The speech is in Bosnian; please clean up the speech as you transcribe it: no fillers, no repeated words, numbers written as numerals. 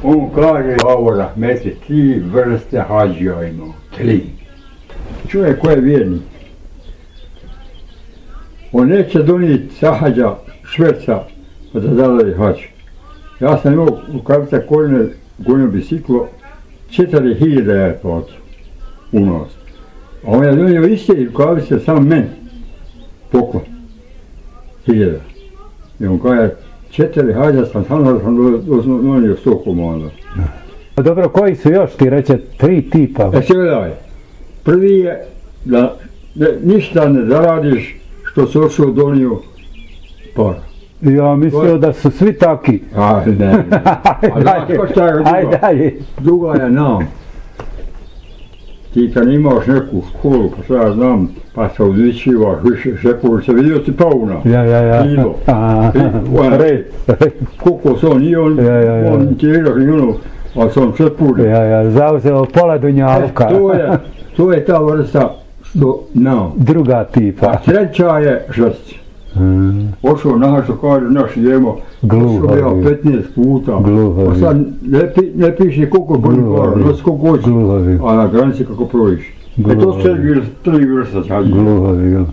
On kaže ovo rahmeti, 3 vrste hađija ima. 3. Čovjek koji je vjernik, on neće donijeti sa hađa šverca pa da zadali hađ. Ja sam imao rukavica koljene, gonio biciklo, 4000 je platio u nas. A on je donio iste rukavice sam meni, poklon, 1000. I on kaže, 4 hađa sam donio 100 komanda. Dobro, koji su još ti reče 3 tipa? Se gledaj, prvi je da ništa ne zaradiš što si ošao donio para. Ja mislio da su svi taki. Ajde, ne. A znaš šta je druga? Ajde, dalje. Druga je nam. Ti kad imaš neku školu, pa šta ja znam, pa se odličivaš više šepovića, vidio si Pauna. Ja. Ivo. Red. Koliko se on nije, on tježak i ono, a sam šepovića. Ja, zauzeo pola dunjavka. To je ta vrsta što nam. Druga tipa. A treća je žrst. Ošao na što kaže naš jemo, ošao ja 15 puta, a sad ne piše koliko bolivar, nosi koliko hoće, a na granici kako prođeš. To su 3 vrsta hađija.